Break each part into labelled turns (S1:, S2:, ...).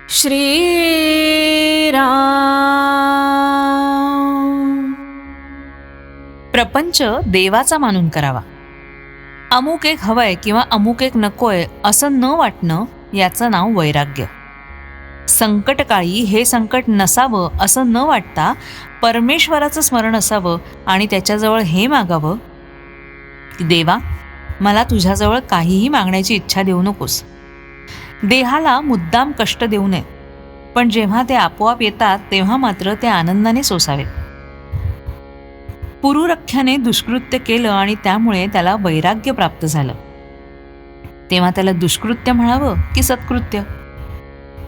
S1: श्रीराम. प्रपंच देवाचा मानून करावा. अमुक एक हवंय किंवा अमुक एक नकोय असं न वाटणं याचं नाव वैराग्य. संकटकाळी हे संकट नसावं असं न वाटता परमेश्वराचं स्मरण असावं आणि त्याच्याजवळ हे मागावं की देवा, मला तुझ्याजवळ काहीही मागण्याची इच्छा देऊ नकोस. देहाला मुद्दाम कष्ट देऊ नये, पण जेव्हा ते आपोआप येतात तेव्हा मात्र ते आनंदाने सोसावेत. पुरुरख्याने दुष्कृत्य केलं आणि त्यामुळे त्याला वैराग्य प्राप्त झालं, तेव्हा त्याला दुष्कृत्य म्हणावं की सत्कृत्य?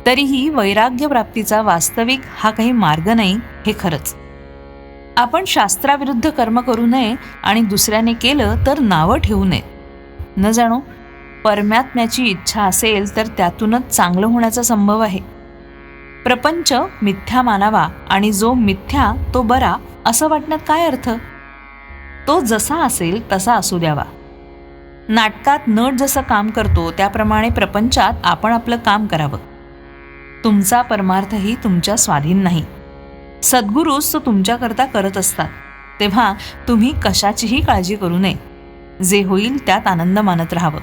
S1: तरीही वैराग्य प्राप्तीचा वास्तविक हा काही मार्ग नाही हे खरंच. आपण शास्त्राविरुद्ध कर्म करू नये आणि दुसऱ्याने केलं तर नावं ठेवू नये. न जाणो परमात्म्याची इच्छा असेल तर त्यातूनच चांगलं होण्याचा संभव आहे. प्रपंच मिथ्या मानावा आणि जो मिथ्या तो बरा असं वाटण्यात काय अर्थ? तो जसा असेल तसा असू द्यावा. नाटकात नट जसं काम करतो त्याप्रमाणे प्रपंचात आपण आपलं काम करावं. तुमचा परमार्थही तुमच्या स्वाधीन नाही. सद्गुरूच तो तुमच्याकरता करत असतात, तेव्हा तुम्ही कशाचीही काळजी करू नये. जे होईल त्यात आनंद मानत राहावं.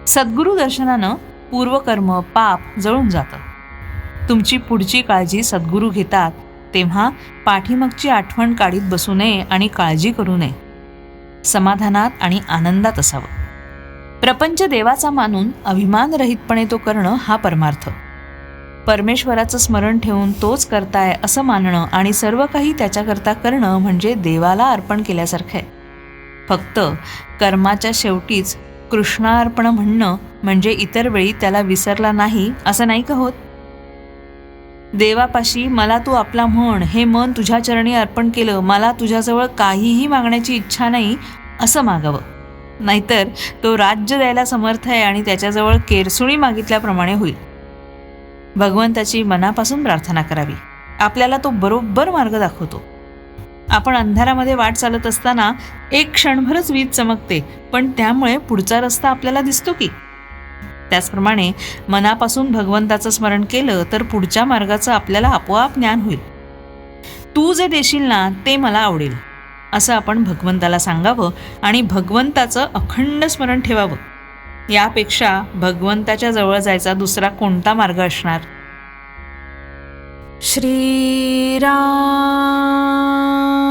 S1: सद्गुरू दर्शनानं पूर्वकर्म पाप जळून जातं. तुमची पुढची काळजी सद्गुरू घेतात, तेव्हा पाठीमागची आठवण काढीत बसू नये आणि काळजी करू नये. समाधानात आणि आनंदात असावं. प्रपंच देवाचा मानून अभिमानरहितपणे तो करणं हा परमार्थ. परमेश्वराचं स्मरण ठेवून तोच करताय असं मानणं आणि सर्व काही त्याच्याकरता करणं म्हणजे देवाला अर्पण केल्यासारखं आहे. फक्त कर्माच्या शेवटीच कृष्णार्पण म्हणणं म्हणजे इतर वेळी त्याला विसरला नाही असं नाही का होत? देवापाशी मला तू आपला म्हण, हे मन तुझ्या चरणी अर्पण केलं, मला तुझ्याजवळ काहीही मागण्याची इच्छा नाही असं मागावं. नाहीतर तो राज्य द्यायला समर्थ आहे आणि त्याच्याजवळ केरसुणी मागितल्याप्रमाणे होईल. भगवंताची मनापासून प्रार्थना करावी. आपल्याला तो बरोबर मार्ग दाखवतो. आपण अंधारामध्ये वाट चालत असताना एक क्षणभरच वीज चमकते, पण त्यामुळे पुढचा रस्ता आपल्याला दिसतो की. त्याचप्रमाणे मनापासून भगवंताचं स्मरण केलं तर पुढच्या मार्गाचं आपल्याला आपोआप ज्ञान होईल. तू जे देशील ना ते मला आवडेल असं आपण भगवंताला सांगावं आणि भगवंताचं अखंड स्मरण ठेवावं. यापेक्षा भगवंताच्या जवळ जायचा दुसरा कोणता मार्ग असणार?
S2: श्रीराम.